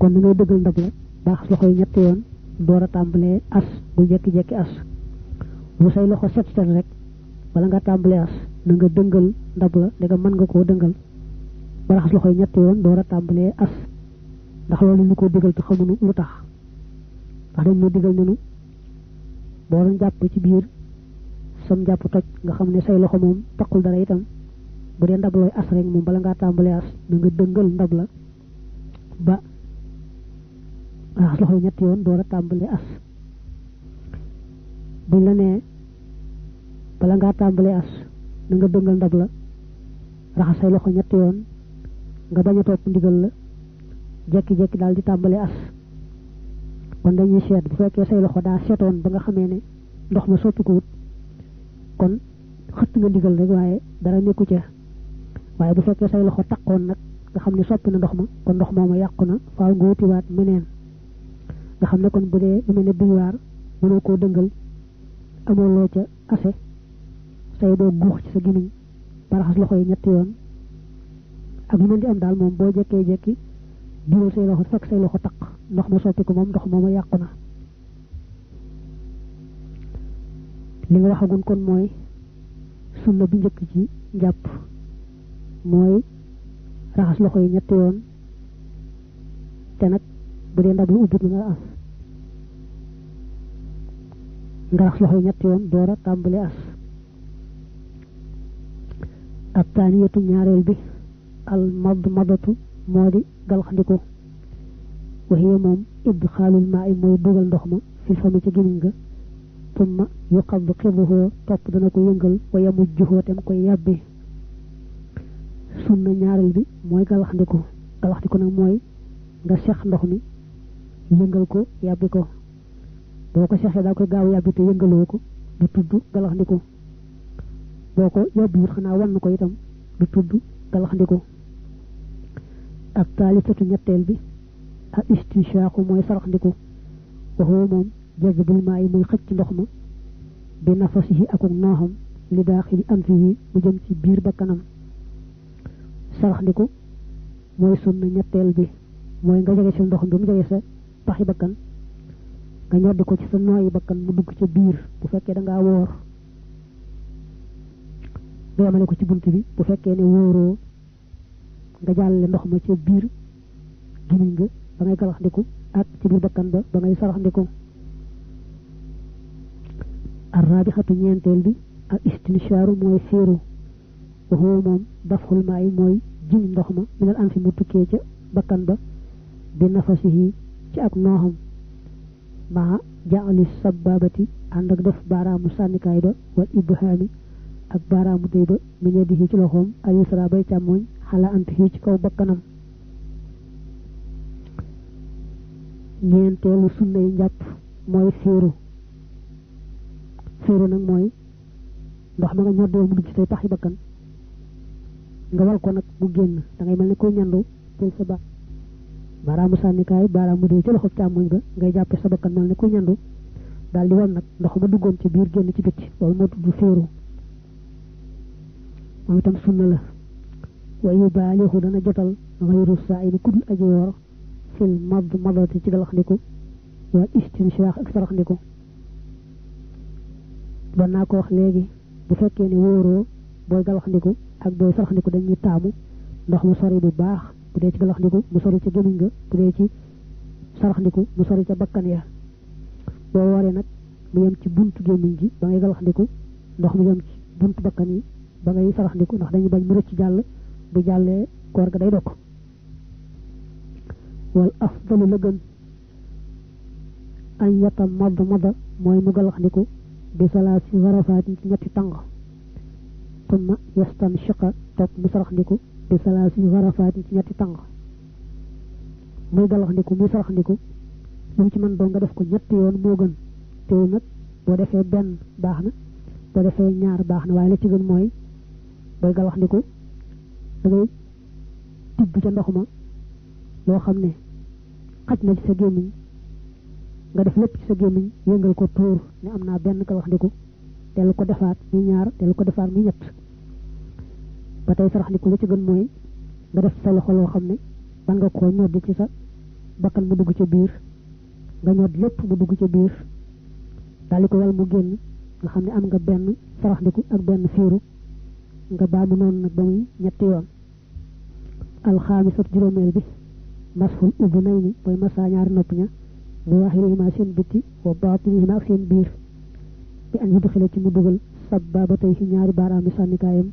kon da ngay dëggal ndab la baax loxo yi ñetti yoon door a tàmbalee as bu jekki-jekki as bu say loxo set rek wala nga tàmbalee as na nga dëngal ndab la da nga mën nga koo dëngal ba raxas loxo yi ñetti yoon door a tàmbalee as ndax loolu ñu ko digal te xamuñu lu tax ndax dañ ñu digal ne nu boo doon jàpp ci biir sam jàpp toj nga xam ne say loxo moom taqul dara itam bu dee ndab looy as rek moom bala ngaa tàmbalee as na nga dëngal ndab la ba raxas loxo yi ñetti yoon door a tàmbalee as buñ la nee bala ngaa tàmbalee as na nga dëngal ndab la raxas say loxo ñetti yoon nga bañ a topp ndigal la jekki-jekki daal di tàmbalee as kon dañuy seet bu fekkee say loxo daa setoon ba nga xamee ne ndox ma soppi ko wut kon xëtt nga ndigal rek waaye dara nekku ca waaye bu fekkee say loxo taqoon nag nga xam ne soppi na ndox ma kon ndox mooma yàqu na faaw nga wutiwaat meneen nga xam ne kon bu dee lu mel ne biwaar mënoo koo dëngal amoo loo ca ase say doo guux ci sa gimiñ ba raxas loxo yi ñetti yoon ak lu mën di am daal moom boo jekkee jekki diwal say loxo fekk say loxo taq ndox ma soppi ko moom ndox mooma yàqu na li nga waxagun kon mooy sunna bi njëkk ci njàpp mooy raxas loxo yi ñetti yoon te nag bu dee ndab lu ubbit nga as nga raxas loxo yi ñetti yoon door a tàmbali as ab taaniyatu ñaareel bi al madmadatu moo di galxandiku waxiye moom idxaalul maa i mooy dugal ndox ma fil fami ci gémmiñ ga tumma yuqaddu xibuhoo topp dana ko yëngal wa yamujjuhoo tem koy yàbbi sunna ñaareel bi mooy galaxndiku nag mooy nga sex ndox mi yëngal ko yàbbi ko boo ko sexee daa koy gaaw yàbbi te yëngaloo ko du tudd galaxndiku boo ko yàbbiwut xanaa wann ko itam du tudd galaxndiku ak taalisatu ñetteel bi ak istinshaaku mooy saraxndiku waxoo moom jazbul maa yi muy xëcc ndox ma bi nafasihi akuk nooxam li daaxili anfihi mu jëm ci biir ba kanam saraxndiku mooy sunna ñetteel bi mooy nga jege si ndox mi mu jege sa paxi bakkan nga ñoddi ko ci sa nooyi bakkan mu dugg ca biir bu fekkee da ngaa woor nga yemale ko ci bunt bi bu fekkee ne wóoroo nga jàllale ndox ma ca biir gimiñ nga ba ngay galaxndiku ak ci biir bakkan ba ngay saraxndiku arrabixatu ñeenteel bi ak istinshaaru mooy séeru waxoo moom dafxul maa yi mooy jiñ ndox ma minal an fi mu tukkee ca bakkan ba bi nafasihi ci ak nooxam maa jaali sababati ànd ak def baaraamu sànnikaay ba wal ibhaami ak baaraamu tey ba min yadihi ci loxoom al yusra bay càmmooñ xala antihi ci kaw bakkanam ñeenteelu sunna yi njàpp mooy séeru nag mooy ndox ma nga ñoddoo mu dugg ci say paxi bakkan nga wal ko nag mu génn da ngay mel ne koy ñandu jël sa baaraamu sànnikaay baaraamu dee ci loxo càmmoñ ba ngay jàppe sa bakkan mel ne koy ñandu daal di wal nag ndox ma duggoon ci biir génn ci bitti loolu moo tudd féeru moom itam sunna la wa yubaalihu dana jotal xayru saa'ili kudul aji woor fil madmadati ci galaxndiku wal istinshaax ak saraxndiku doon naa ko wax léegi bu fekkee ne wóoroo booy galaxndiku ak booy saraxndiku dañuy taamu ndox mu sori bu baax bu dee ci galaxndiku mu sori ca gémmiñ ga bu dee ci saraxndiku mu sori ca bakkan ya boo wooree nag mu yem ci buntu gémmiñ gi ba ngay galaxndiku ndox mu yem ci buntu bakkan yi ba ngay saraxndiku ndax dañuy bañ mu rëcc jàll bu jàllee koor ga day dokk wal afdalu la gën an yata mada mooy mu galaxndiku bi salaasi garafaatin ci ñetti tàng tumma yastanshiqa topp mu saraxndiku bi salaasi garafaatin ci ñetti tàng muy galaxndiku muy saraxndiku lu ci mën doon nga def ko ñetti yoon moo gën teew nag boo defee benn baax na boo defee ñaar baax na waaye la ci gën mooy booy galaxndiku da ngay tibb ca ndox ma loo xam ne xaj na ci sa gémmiñ nga def lépp ci sa gémmiñ yëngal ko tuur ne am naa benn galaxndiku dellu ko defaat muy ñaar dellu ko defaat muy ñett ba tey saraxndiku la ci gën mooy nga def sa loxo loo xam ne ban nga koo ñoddi ci sa bakkan mu dugg ci biir nga ñod lépp mu dugg ci biir dal ko wal mu génn nga xam ne am nga benn faraxndiku ak benn fiiru nga baamu noonu nag ba muy ñetti yoon alxaamisat juróomeel bi masful udunayni mooy masa ñaari nopp ña bu waxirihima seen bitti wa baatinihima ak seen biir bi an yudxila ci mu dugal sabbabatay ci ñaari baaraami sànnikaayam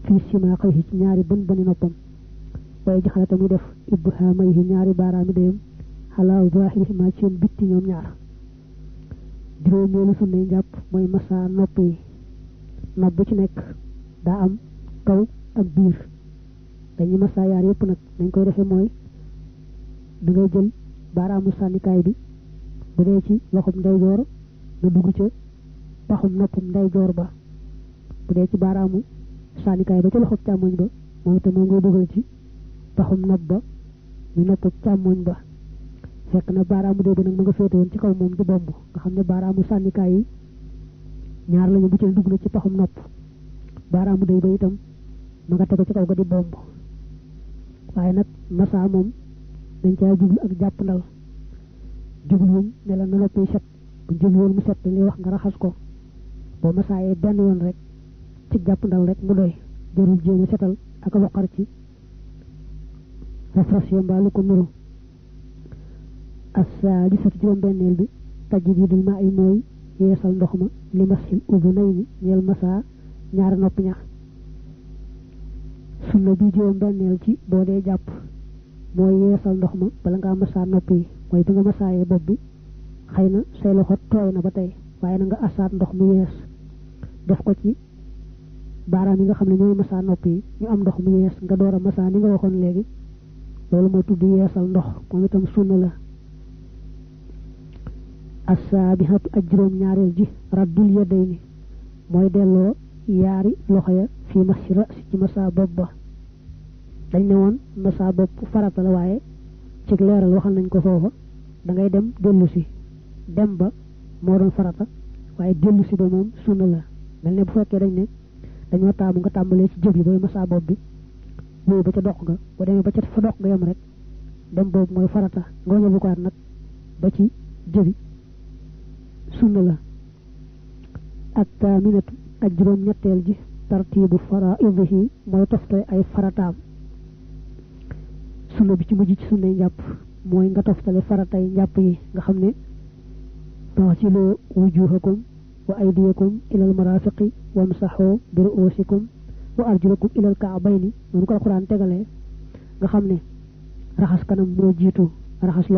fii simaaqayhi ci ñaari bën bëni noppam waaye jaxale tamuy def ibhamayhi ñaari baaraami dayam xalaa zahirihima ci seen bitti ñoom ñaar juróomeelu sunnay njàpp mooy masa nopp yi nopp bu ci nekk daa am kaw ak biir dañuy masa yaar yépp nag dañ koy defee mooy da ngay jël baaraamu sànnikaay bi bu dee ci loxob ndeyjoor na dugg ca paxum noppum ndeyjoor ba bu dee ci baaraamu sànnikaay ba ca loxob càmmoñ ba moom itam moo ngay dugal ci paxum nopp ba muy nopp càmmoñ ba fekk na baaraamu dee ba nag ma nga féete woon ci kaw moom di bomb nga xam ne baaraamu sànnikaay yi ñaar lañu bu ci dugg na ci paxum nopp baaraamu dee ba itam ma nga tege ci kaw ga di bomb waaye nag masa moom dañ caa jublu ak jàpp ndal jubluwuñ ne la na noppi set bu jublu woon mu set dañ lay wax nga raxas ko boo masaayee benn yoon rek ci jàpp ndal rek mu doy jarul jéem a setal ak loqar ci rafras mbaa lu ko nuru as-saadisatu juróom-benneel bi tajdiidul maa yi mooy yeesal ndox ma li masil udunayni ñeel masa ñaari nopp ña sunna bi juróom-benneel ci boo dee jàpp mooy yeesal ndox ma bala ngaa masa nopp yi mooy bi nga masaayee bopp bi xëy na say loxo tooy na ba tey waaye na nga asaat ndox mu yees def ko ci baaraam yi nga xam ne ñooy masa nopp yi ñu am ndox mu yees nga door a masa ni nga waxoon léegi loolu moo tudd yeesal ndox moom itam sunna la as-saabihatu ak juróom-ñaareel ji raddul yadayni mooy delloo yaari loxo ya fii masi rasi ci masa bopp ba dañ ne woon masa bopp farata la waaye ci leeral waxal nañ ko foofa da ngay dem dellu si dem ba moo doon farata waaye dellu si ba moom sunna la mel ne bu fekkee dañ ne dañoo taamu nga tàmbalee ci jëb yi booy masa bopp bi wéy ba ca dox nga bu demee ba ca fa dox nga yem rek dem boobu mooy farata nga ñëw bu ko nag ba ci jëbi sunna la ak taaminatu ak juróom-ñetteel ji tartiibu faraidihi mooy toftale ay farataam sunna bi ci mujj ci sunnay njàpp mooy nga toftale faratay njàpp yi nga xam ne taxsiloo wujuhakum wa aydiyakum ilal marafiqi wamsaxoo bi ruusikum wa arjulakum ilal kaabayni noonu ko alxuraan tegalee nga xam ne raxas kanam moo jiitu raxas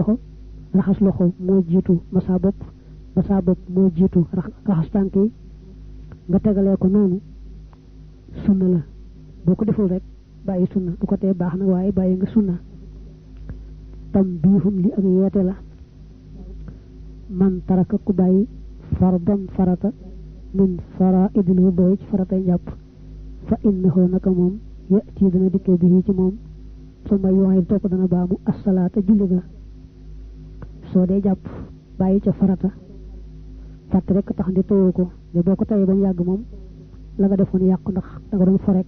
loxo moo jiitu masa bopp moo jiitu raxas tànk yi nga tegalee ko noonu sunna la boo ko deful rek bàyyi sunna bu ko tee baax na waaye bàyyi nga sunna tam biixum li ak yeete la man taraka ku bàyyi fardan farata min faraidil wudu ci faratay njàpp fa innahu naka moom yati dana dikkee bi ci moom suma yoxee topp dana baamu assalaata julli ga soo dee jàpp bàyyi ca farata fàtte rek tax ndi tëyoo ko ne boo ko tayee ba mu yàgg moom la nga defoon yàqu ndax da nga doon fo rek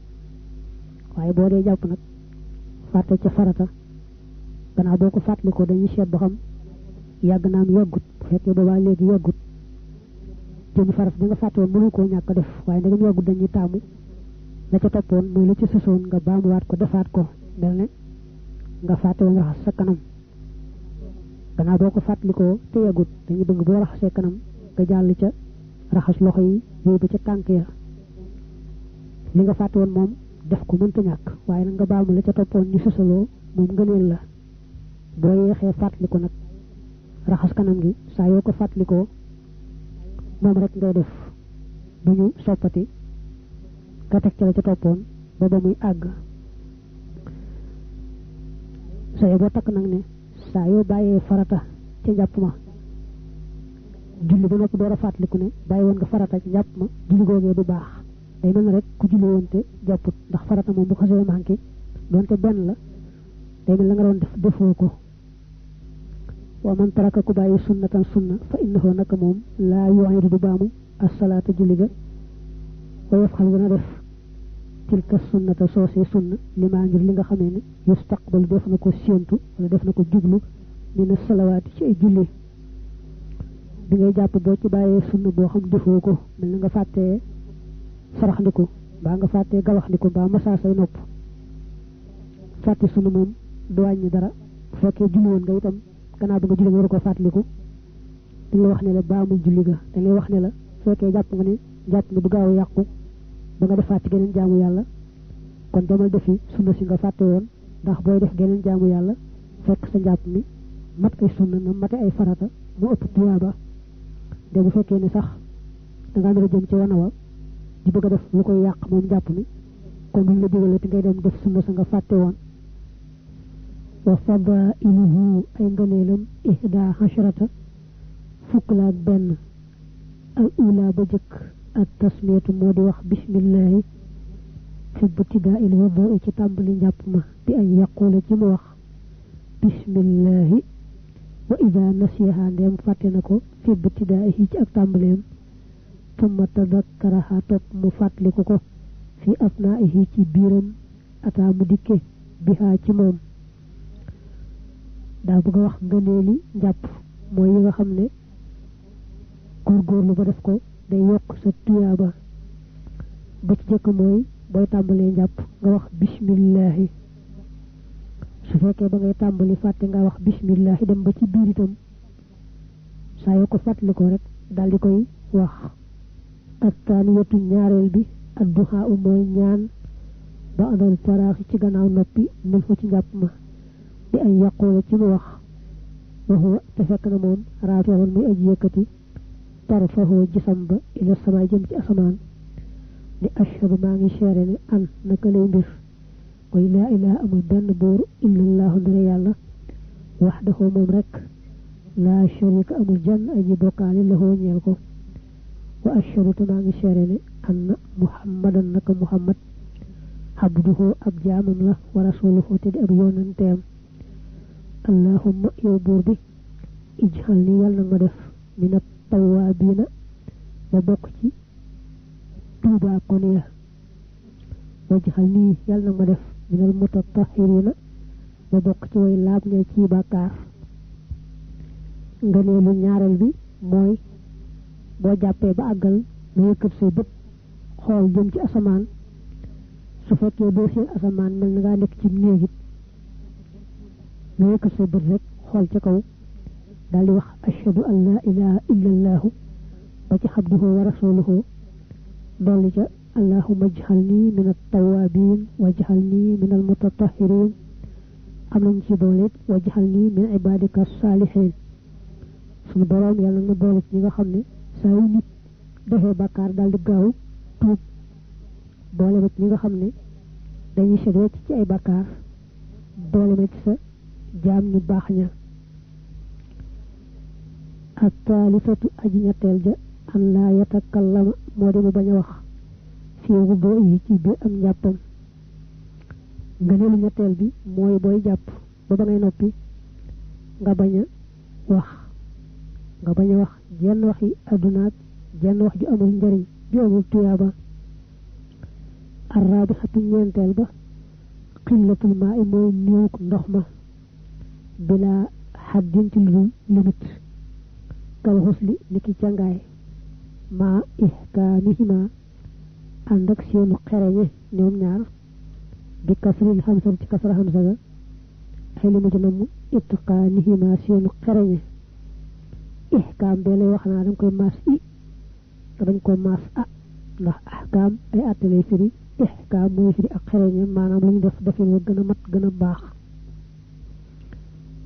waaye boo dee jàpp nag fàtte ca farata gannaaw boo ko fàttali ko dañuy seet ba xam yàgg naam yàggut bu fekkee boobaa léegi yàggut jëmi farata bi nga fàtte woon mënu koo ñàkk def waaye ndegam yàggut dañuy taamu la ca toppoon mooy la ca sësoon nga baamuwaat ko defaat ko mel ne nga fàtte woon raxas sa kanam gannaaw boo ko fàttali ko te yàggut dañuy bëgg boo raxasee kanam nga jàll ca raxas loxo yi yooyu ba ca tànk ya li nga fàtte woon moom def ko mënta ñàkk waaye nag nga baamu la ca toppoon ñu sësaloo moom ngëneel la boo yeexee fàttali ko nag raxas kanam gi saa yoo ko fàttalikoo moom rek ngay def bu ñu soppati nga teg ca la ca toppoon ba ba muy àgg saa yoo boo takk nag ne saa yoo bàyyee farata ca njàpp ma julli ba noppi door a fàttaliku ne bàyyi woon nga farata ci njàpp ma julli googee du baax day mel ne rek ku julli woon te jàpput ndax farata moom bu xasee manqué doonte benn la day mel la nga doon def defoo ko wa man taraka ku bàyyi sunnatan sunna fa innahu naka moom laa yu'idu du baamu as-salaata julli ga wa yafxal dana def tilka sunnata soosee sunna li maa ngir li nga xamee ne yustaqbalu def na ko séentu wala def na ko jublu min as-salawaati ci ay julli bi ngay jàpp boo ci bàyyee sunna boo xam defoo ko mel na nga fàttee sarax ndiku mbaa nga fàttee galax ndiku mbaa masaa say nopp fàtte sunna moom du wàññi dara bu fekkee julli woon nga itam gannaaw bi nga julli nga war ko fàttaliku dañ la wax ne la baamul julli ga dañ lay wax ne la fekkee jàpp nga ne jàpp nga du gaaw a yàqu ba nga defaat ci geneen jaamu yàlla kon demal defi sunna si nga fàtte woon ndax booy def geneen jaamu yàlla fekk sa njàpp mi mat ay sunna na mate ay farata mu ëpp tuyaaba de bu fekkee ne sax da ngaa nar a jëm ci wana wa di bëgg a def lu koy yàq moom njàpp mi kon duñ la digale te ngay dem def sunna sa nga fàtte woon wa fadailuhu ay ngëneelam ihda hasharata fukk la ak benn al ula ba jëkk ak tasmiyatu moo di wax bismillahi fi ibtidaa il wudu ci tàmbali njàpp ma bi ay yaqula ci mu wax bismillahi wa ida nasiha ndem fàtte na ko fi ibtidaahi ci ak tàmbaleem thumma tadakkaraha topp mu fàttaliku ko fi asnaihi ci biiram ataa mu dikke bihaa ci moom daa bëgg a wax ngëneeli njàpp mooy yi nga xam ne góorgóorlu ba def ko day yokk sa tuyaaba ba ci jëkk mooy booy tàmbalee njàpp nga wax bismillahi su fekkee ba ngay tàmbali fàtte nga wax bismillahi dem ba ci biir itam saa yoo ko fàttali ko rek daal di koy wax ak taaniyatu ñaareel bi ak duhaa u mooy ñaan ba adal faraaxi ci gannaaw noppi mën fa ci njàpp ma di ay yàqoola ci mu wax waxuwa te fekk na moom raafewoon muy aji yëkkati tarfahu gisam ba ila sama jëm ci asamaan ni ashhadu maa ngi seere ne an naka lay mbir koy laa ilaha amul benn buur illallahu ndara yàlla waxdahu moom rek laa sharika amul jann aji bokkaale lahoo ñeel ko wa ashhadu te maa ngi seere ne anna muhammadan naka muhammad abduhu ab jaamam la wa rasuluhu te di ab yonanteem allahumma yow buur bi ijxal ni yàlla na ma def minat tawaabiina ma bokk ci tuubaa kon ya wajxal nii yàlla na ma def minal mutatahhiriina ma bokk ci way laab ña ci bàkkaar ngëneelu ñaareel bi mooy boo jàppee ba àggal nga yëkkat say bët xool jëm ci asamaan su fekkee doo seen asamaan mel na ngaa nekk ci néegit nga yëkkat say bët rek xool ca kaw daal di wax ashhadu an laa ilaha illa allahu ba ci abduhu wa rasuluhu dolli ca allahumma ij'alni min at-tawwabin waj'alni min al-mutatahhirin am nañ ci boole waj'alni min ibadika as-salihin sunu borom yàlla nga boole ci ñi nga xam ne saa yu nit defee bàkkaar daal di gaaw tuub boole ma ci ñi nga xam ne dañuy seet wecc ci ay bàkkaar boole ma ci sa jaam ñu baax ña at-taalifatu aji ñetteel ja an laa yatakallama moo di mu bañ a wax fii wuddoo yi ci biir am njàppam ngëneelu ñetteel bi mooy booy jàpp ba ngay noppi nga bañ a wax jenn waxi addunaat jenn wax ju amul njariñ ju amul tuyaaba arraabixatu ñeenteel ba xillatul maa i mooy néew ndox ma bilaa xaddin ci lu dul limit kal xusli niki cangaay maa ihkaamihima ànd ak seenu xereñe ñoom ñaar bi kasril xamsa ci kasra xamsa ga ay li mu ci namm itqaanihima seenu xereñe ihkaam bee lay wax naa danga koy maas i te bañ ko maas a ndax ahkaam ay àtte lay firi ihkaam mooy firi ak xereñe maanaam lu ñu def defin wa gën a mat gën a baax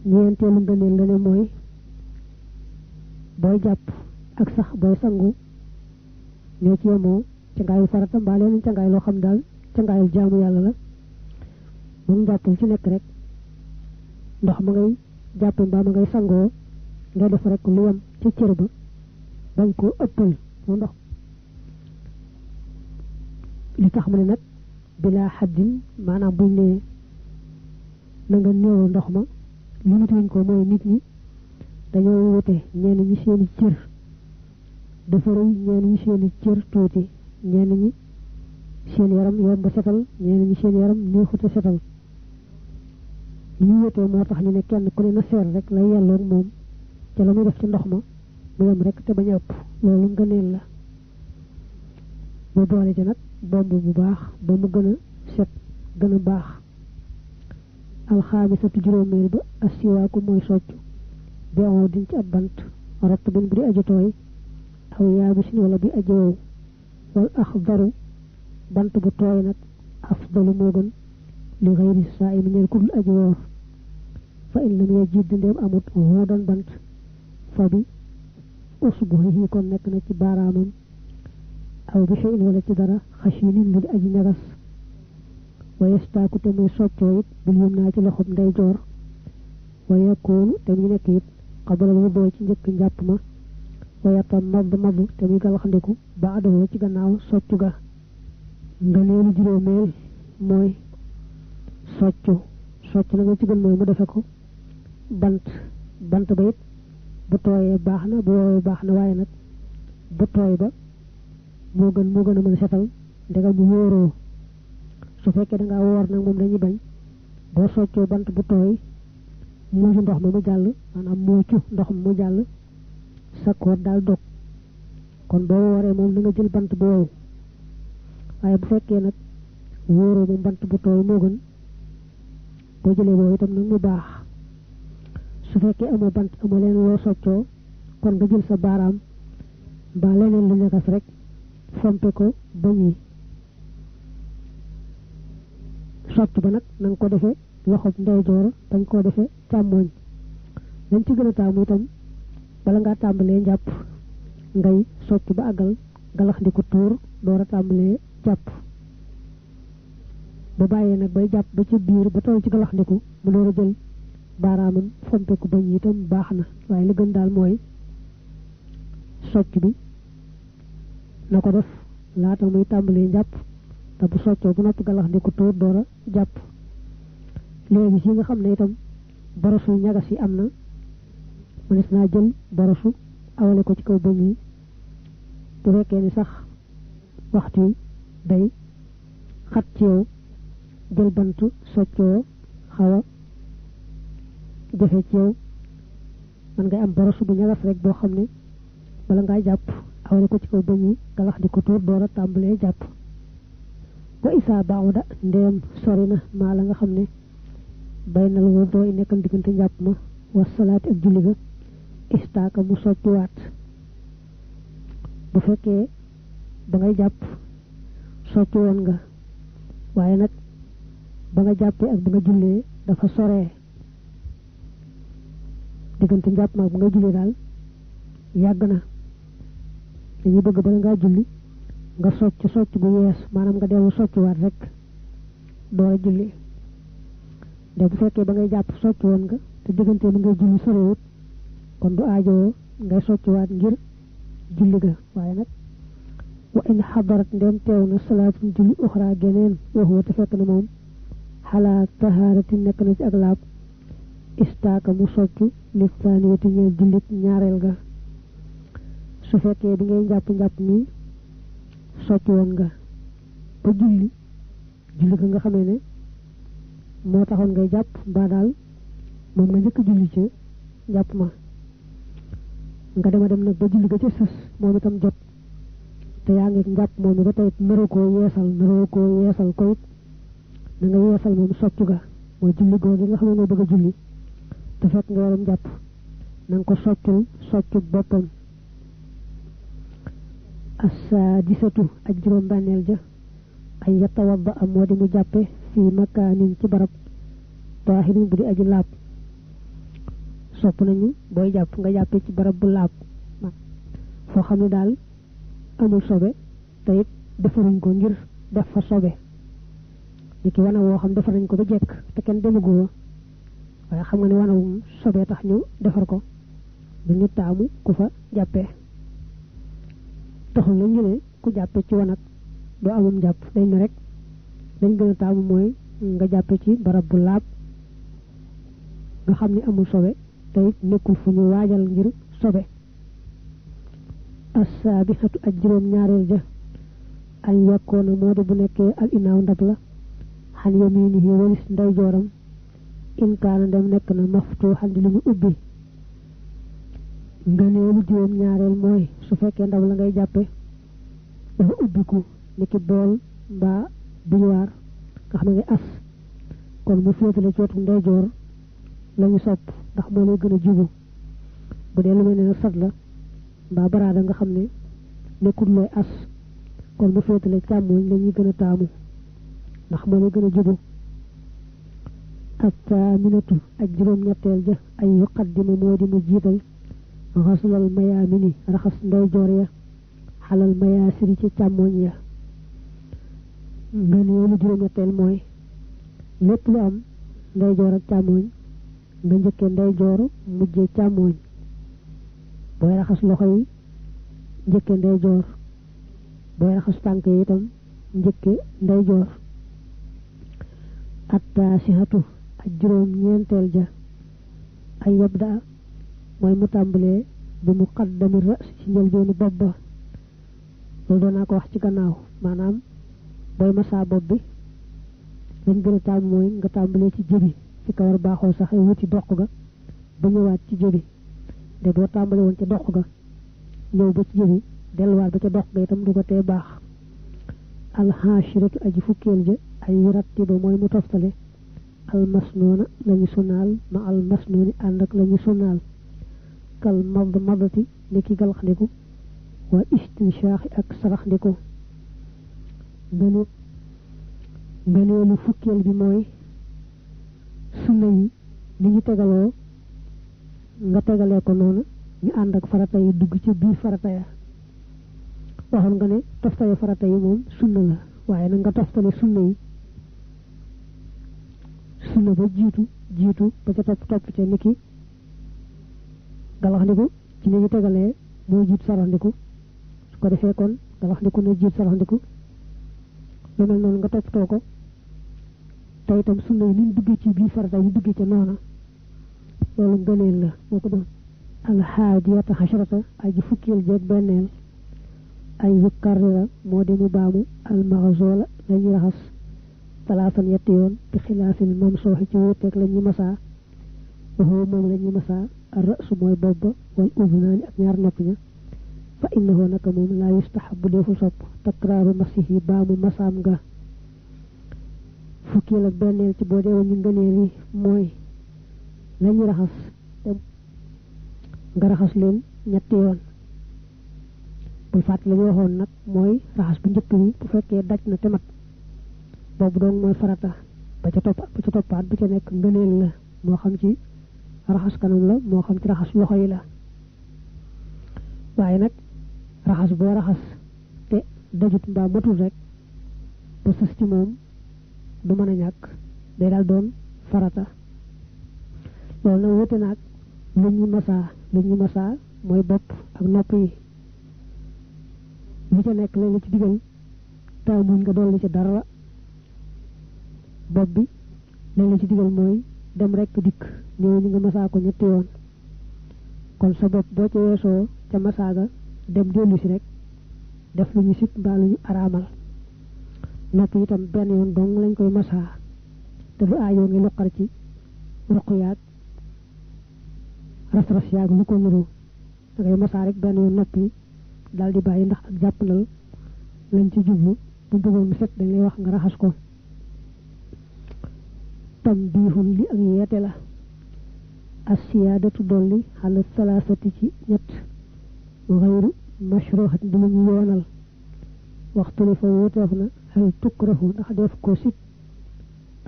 ñeenteelu ngëneel la ne mooy booy jàpp ak sax booy sangu ñoo ci yemoo cangaayu farata mbaa leen cangaay loo xam daal cangaayul jaamu yàlla la moom jàppul ci nekk rek ndox ma ngay jàppe mbaa ma ngay sangoo nga def rek lu yam ca cër ba bañ koo ëppal mu ndox li tax mu ne nag bilaa xaddin maanaam buñ ne na nga néewal ndox ma limité wuñ ko mooy nit ñi dañoo wute ñenn ñi seeni cër dafa rëy ñenn ñi seeni cër tuuti ñenn ñi seen yaram yomb setal ñenn ñi seen yaram neexut a setal ñu wété mo tax ñu ne kenn ku ne na seer rek lay yello ak moom ci la muy def ci ndox ma mu yam rek te baña ëpp loolu ngëneel la mu boole ci nag bomb bu baax ba mu gën a set gën a baax alxaamisatu juróomeel ba asiwaaku mooy soccu beexoo diñ ci ab bant ratt bin bu di aji tooy aw yaabisin wala bi aji wow wal axdaru bant bu tooy nag afdalu moo gën li xëyri saa yi ñeel kudul aji woor fa in lam yajid ndéem amut woo doon bant fa bi usbuhi kon nekk na ci baaraamam aw bi shay'in wala ci dara xashinin lu di aji ñagas wa yastaaku te muy soccoo it bil yum naa ci loxob ndeyjoor wa yakoonu te muy nekk it xabalal wuddoo ci njëkk njàpp ma wa yatam madd te muy galaxandiku ba adawoo ci gannaaw soccu ga nga leelu juróomeel mooy soccu na nga ci gën mooy mu defe ko bant ba it bu tooyee baax na bu woowee baax na waaye nag bu tooy ba moo gën a mën a setal ndegam bu wóoroo su fekkee da ngaa woor nag moom dañuy bañ boo soccoo bant bu tooy muucu ndox ma mu jàll maanaam muucu ndox ma mu jàll sa koor daal dog kon boo wooree moom da nga jël bant bu wow waaye bu fekkee nag wóoroo moom bant bu tooy moo gën boo jëlee boobu itam nag mu baax su fekkee amoo bant amoo leen loo soccoo kon nga jël sa baaraam mbaa leneen lu ñagas rek fompe ko bañ yi socc ba nag na nga ko defee loxob ndeyjoor bañ koo defee càmmooñ lañ ci gën a taamu itam bala ngaa tàmbalee njàpp ngay socc ba àggal galax ndiku tuur door a tàmbalee jàpp ba bàyyee nag bay jàpp ba ci biir ba toll ci galax ndiku mu door a jël baaraamam fompe ko bañ yi itam baax na waaye li gën daal mooy socc bi na ko def laata muy tàmbalee njàpp te bu soccoo bu noppi galax ndiku tuur door a jàpp léegi si nga xam ne itam borosu ñagas yi am na mënees naa jël borosu awale ko ci kaw bëñ yi bu fekkee ni sax waxtu yi day xat ci yow jël bant soccoo xaw a jafe ci yow man ngay am borosu bu ñagas rek boo xam ne bala ngaa jàpp awale ko ci kaw bëñ yi galax di ko tuur door a tàmbalee jàpp wa isaa baawda ndéem sori na maa la nga xam ne baynal wuddoo i nekkal diggante njàpp ma wa salaati ak julli ga istaaka mu soccuwaat bu fekkee ba ngay jàpp soccu woon nga waaye nag ba nga jàppee ak ba nga jullee dafa soree diggante njàpp ma ak ba nga jullee daal yàgg na dañuy bëgg bala ngaa julli nga socc bu yees maanaam nga dellu soccuwaat rek door a julli de bu fekkee ba ngay jàpp socc woon nga te diggante bi ngay julli sorewut kon du aajoo ngay soccuwaat ngir julli ga waaye nag wa in xadarat ndem teew na salaatun julli uxra geneen waxuwa te fekk na moom xalaa tahaarati nekk na ci ak laab istaaka mu soccu li saaniyati ñeel jullit ñaareel ga su fekkee bi ngay njàpp mi socc woon nga ba julli ga nga xamee ne moo taxoon ngay jàpp mbaa daal moom nga njëkk julli ci njàpp ma nga dem nag ba julli ga ca sës moom itam jot te yaa ngi njàpp moom ba tey naroo koo yeesal ko it na nga yeesal moom socc ga mooy julli googu nga xam ne moo bëgg a julli te fekk nga waroon jàpp na nga ko soccu boppam as-saadisatu ak juróom bànneel ja ay yatawadda am moo di mu jàppe fii makaanin ci barab taahirin bu di aji laab sopp nañu booy jàpp nga jàppe ci barab bu laab foo xam ne daal amul sobe te it defaruñ ko ngir def fa sobe ni ki wana woo xam defar nañ ko ba jekk te kenn demagoo waaye xam nga ne wana wu sobe tax ñu defar ko bu ñu taamu ku fa jàppee taxul ñu ne ku jàppe ci wanag doo amum jàpp dañ ne rek dañ gën a taamu mooy nga jàppe ci barab bu laab nga xam ne amul sobe te it nekkul fu ñu waajal ngir sobe as-saabihatu ak juróom ñaareel ja an yakkoona moo di bu nekkee al inaaw ndab la xan yaminihi walis ndeyjooram in kaana dem nekk na maftuuxan di lu ñu ubbi ngëneelu juróom ñaareel mooy su fekkee ndab la ngay jàppe dafa ubbiku niki bool mbaa biñuwaar nga xam ne ngay as kon mu féetale ci wetu ndeyjoor lañu sopp ndax moo lay gën a jubu bu dee lu mel ne sat la mbaa baraada nga xam ne nekkul looy as kon mu féetale càmmooñ lañuy gën a taamu ndax moo lay gën a jubu athaaminatu ak juróom-ñetteel ja ay yuqaddima moo di mu jiital xaslal mayaamini raxas ndeyjoor ya xalal mayaasiri ci càmmooñ ya ngëneelu juróom-ñetteel mooy lépp lu am ndeyjoor ak càmmooñ nga njëkkee ndeyjoor mujjee càmmooñ booy raxas loxo yi njëkkee ndeyjoor booy raxas tànk yi itam njëkkee ndeyjoor attaasihatu ak juróom-ñeenteel ja ay yabda mooy mu tàmbalee bi muqaddami ras ci njëlbeenu bopp ba loolu doon naa ko wax ci gannaaw maanaam booy masaa bopp bi lañ gën a tàmm mooy nga tàmbalee ci jëbi fi kawar baaxoo sax wuti doq ga ba ñëwaat ci jëbi de boo tàmbale woon ca doq ga ñëw ba ci jëbi delluwaat ba ca doq ga itam du ko tee baax alxaashiratu aji fukkeel ja ay rattiba mooy mu toftale almasnoona lañu sunaal ma almasnooni ànd ak lañu sunaal kal madmadati ndiki galaxndiku wa istinshaaxi ak saraxndiku ngëneelu fukkeel bi mooy sunna yi ni ñu tegaloo nga tegalee ko noonu ñu ànd ak farata yi dugg ci biir farata ya waxoon nga ne toftale farata yi moom sunna la waaye nag nga toftale sunna yi sunna ba jiitu ba ca topp ca niki galaxndiku ci ni ñu tegalee moo jiit saraxndiku su ko defee kon galaxndiku na jiit saraxndiku lu mel noonu nga toppatoo ko te itam sunna yi niñ duggee ci biir farata yi duggee ca noona loolu ngëneel la moo ko doon alxaadiyata xasharata aji fukkeel jeeg benneel ay yukarrira moo di mu baamu almaxzoola lañuy raxas talaasan yetti yoon bi xilaafil mamsooxi ci wuuteeg lañuy masaa waxoo moom lañuy masaa ar-ra'su mooy bopp ba wal uzunaani ak ñaar nopp ña fa innahu naka moom laa yustahabu defu sopp takraaru masihi baamu masaam nga fukkeel ak benneel ci boo deewoon ñu ngëneel yi mooy lañuy raxas te nga raxas leen ñetti yoon bul fàtte la ñu waxoon nag mooy raxas bu njëkk bi bu fekkee daj na te mat boobu doon mooy farata ba ca toppaat bu ca nekk ngëneel la moo xam ci raxas kanam la moo xam ci raxas loxo yi la waaye nag raxas boo raxas te dajut mbaa matul rek ba sës ci moom du mën a ñàkk day daal doon farata loolu nag wute naag lu ñu masaa mooy bopp ak nopp yi lu ca nekk lañ la ci digal taamuñ nga dolli ci dara bopp bi lañ la ci digal mooy dem rek dikk ñëw ñu nga masaa ko ñetti yoon kon sa bopp boo ca weesoo ca masaa ga dem dellu si rek def lu ñu sit mbaa lu ñu araamal nopp itam benn yoon dong lañ koy masaa te du aajoo ngi luqar ci ruq yaag ras-ras yaag lu ko nuru da ngay masaa rek benn yoon nopp yi daal di bàyyi ndax ak jàppandal lañ ci jublu bu bëggoon mu set dañ lay wax nga raxas ko tam biixul li ak yeete la asiyaadatu dolli xala salaasati ci ñett xayru mashruhat di luñu yoonal waxtu li fa wuteef na hal tukrahu ndax def ko sib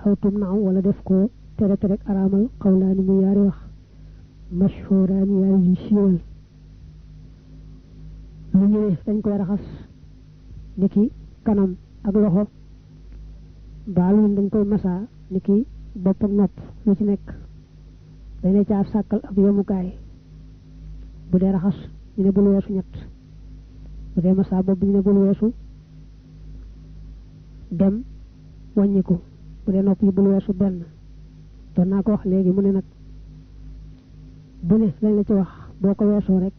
aw tumnaaw wala def ko tere rek araamal xawlaani mu yaari wax mashhuraani yaari yu siiwal lu ñu ne dañ koy raxas niki kanam ak loxo baalu dañ koy masaa niki bopp ak nopp lu ci nekk dañ ne caa sàkkal ab yemukaay bu dee raxas ñu ne bul weesu ñett bu dee masaa bopp ñu ne bul weesu dem wàññiku bu dee nopp yi bul weesu benn doon naa ko wax léegi mu ne nag bu ne lañ la ci wax boo ko weesoo rek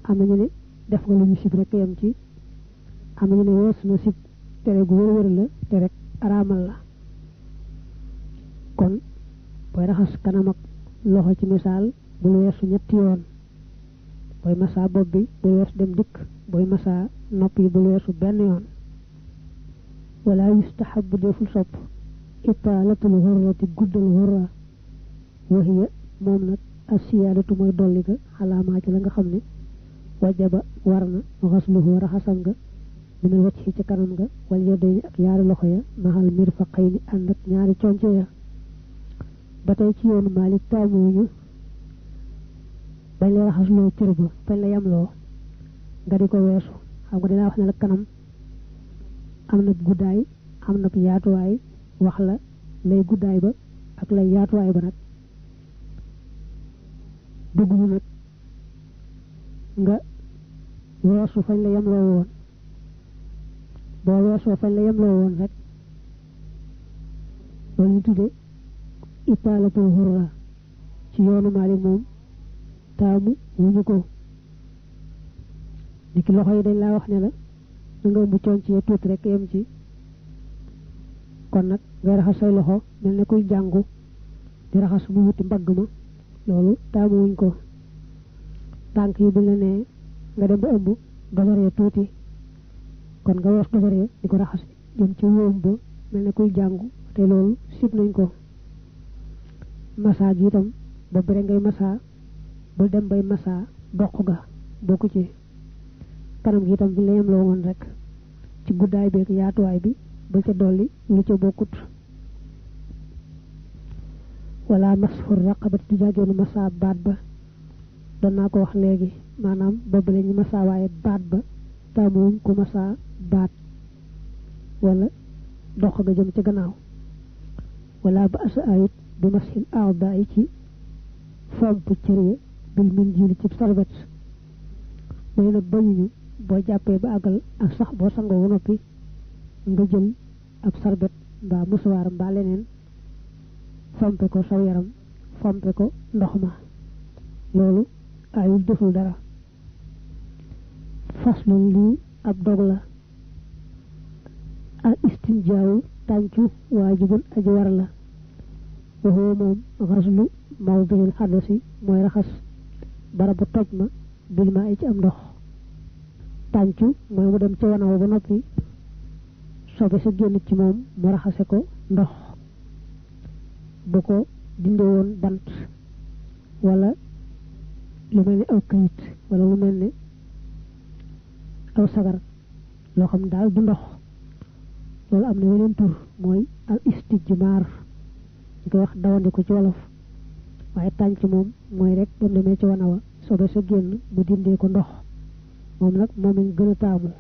am nañu ne def nga lu ñu sib rek yem ci am nañu ne weesu na sib tere gu wër la te rek araamal la kon boy raxas kanam ak loxo ci misal bu wessu ñetti yoon boy massa bopp bi bu wess dem dik boy massa nopp yi bu wessu ben yoon wala yustahabbu deful sopp italatul hurrati guddal hurra wa hiya mom nak asiyadatu moy dolli ga halama ci la nga xamne wajaba warna ghasluhu raxasam ga minal wacci ci kanam ga wal yadayni ak yaari loxo ya mahal mirfaqayni and ak ñaari cionco ya batay ci yoonu malik tamuñu bañ la raxaslo cër ba bañ la yamlo nga diko wessu xam nga dina wax ne la kanam amna guddaay amna yaatuwaay wax la lay guddaay ba ak lay yaatuwaay ba nak duggu nak nga wessu fañ la yamlo won bo wessu fañ la yamlo won rek woni tudé italatu hurra ci yoonu malik mom taamu wuñu ko niki loxo yi dañ la wax ne la nga mu cion ci tout rek yam ci kon nak ngay raxas say loxo melne kuy jangu di raxas bu wuti mbagg ma lolu taamu wuñ ko tank yi bu la ne nga dem ba ëmb dogare tuuti kon nga wax dogare diko raxas jëm ci wóom ba melne kuy jangu te lolu sip nañ ko massage itam ba bere ngay massa bu dem bay massa dokk ga bokku ci kanam gi itam bi layam lo won rek ci guddaay bi ak yaatuwaay bi ba ca dolli lu ca bokkut wala masfur raqabati du jaageenu massa baat ba doon naa ko wax léegi maanaam boobu la ñu massa waaye baat ba taamuwuñ ko massa baat wala dox ga jëm ca gannaaw wala ba asa ayit bi masil aadaay ci fomp cëriye bil min jili ci sarbet mooy nag bañuñu boo jàppee ba àggal ak sax boo sangoo ba noppi nga jël ab sarbet mbaa musuwaar mbaa leneen fompe ko saw yaram fompe ko ndox ma loolu ayul deful dara faslun lii ab dog la al istinjaaw tàncu waajibun aji war la waxoo moom xaslu mawdihil xadasi mooy raxas barabu toj ma bil ma ci am ndox tàncu mooy mu dem ci wanaw ba noppi sobe sa génn ci moom mu raxase ko ndox bu ko dinde woon bant wala lu mel ni aw kayit wala lu mel ni aw sagar loo xam daal du ndox loolu am na weneen tur mooy al istijmar ñu koy wax dawandi ko ci wolof waaye tànc moom mooy rek ba mu demee ci wanawa sobe sa génn mu dindee ko ndox moom nag moom lañ gën a taamu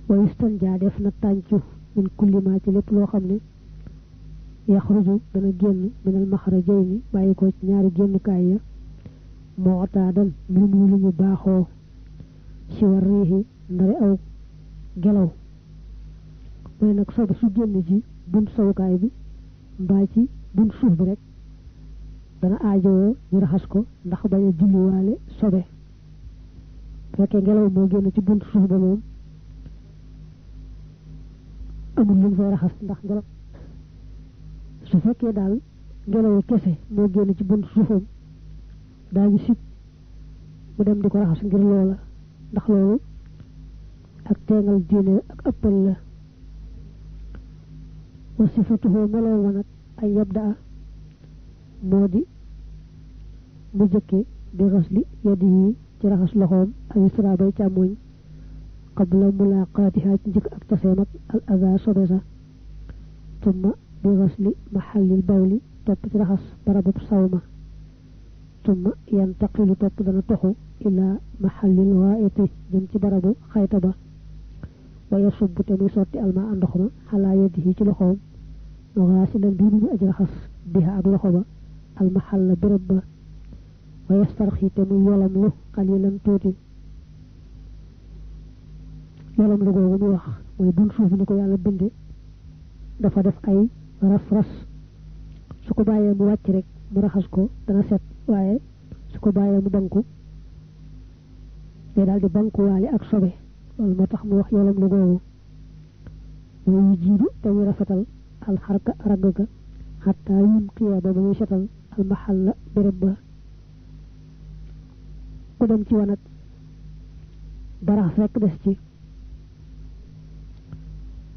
wa istanja def na tàncu min kulli ma ci lépp loo xam ne yaxruju dana génn minal maxrajayni bàyyi ko ci ñaari génnukaay ya mu'tadan lu ñu baaxoo ci war riixi ndare aw gelaw mooy nag sobe su génn ci bunt sawukaay bi mbaa ci bunt suuf bi rek dana aajowoo ñu raxas ko ndax bañ a julliwaale sobe fekkee ngelaw moo génn ci bunt suuf ba moom amul lu fay raxas ndax ngelaw su fekkee daal ngelaw kese moo génn ci bunt suufam daañu sib mu dem di ko raxas ngir loola ndax loolu ak teengal diine ak ëppal la wa sifatuhu meloo wa nag ay yabda moo di mu jëkke bi xasli yadi yi ci raxas loxoom ay yusra bay càmmoñ qabla mulaqatiha ci njëkk ak taseem ak al aza sobe sa tumma bi xasli mahallil bawli topp ci raxas barabub sawma tumma yantaqilu topp dana toxu ila mahallil waa'iti jëm ci barabu xayta ba wa yasubbu te muy sotti alma ndox ma xalaa yadihi ci loxoom xaasilan bi mu aji raxas biha ak loxo ba almahalla bërëb ba wa yastarxi te muy yolam lu xalilan tuuti yolam lu googu mu wax mooy bun suuf ni ko yàlla binde dafa def ay ras su ko bàyyee mu wàcc rek mu raxas ko dana set waaye su ko bàyyee mu banku day daal di banku waale ak sobe loolu moo tax mu wax yolam lu googu mooy jiidu te muy rafetal al xarka ragg ga hatta yumqiya ba muy setal al mahalla bereb ba ku dem ci wanag barax rek des ci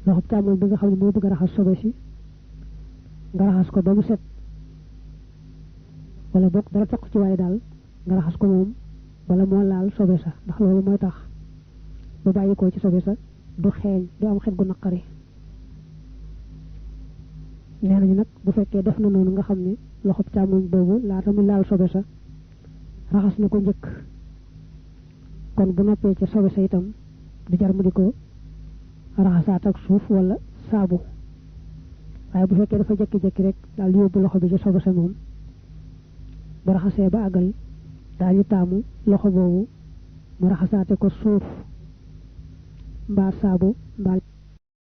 loxo càmmoñ bi nga xam ne moo bëgg raxas sobe si nga raxas ko ba mu set wala bokk dara toq ci waaye daal nga raxas ko moom wala moo laal sobe sa ndax loolu mooy tax bu bàyyi ko ci sobe sa du xeeñ du am xet gu naqari nee nañu nag bu fekkee def na noonu nga xam ne loxo càmmoñ boobu laata mu laal sobe sa raxas na ko njëkk kon bu noppee ci sobe sa itam du jar mu di ko raxasaat ak suuf wala saabu waaye bu fekkee dafa jekki-jekki rek daal di yóbbu loxo bi ci sobe sa moom bu raxasee ba àggal daal di taamu loxo boobu mu raxasaate ko suuf mbaa saabu mbaa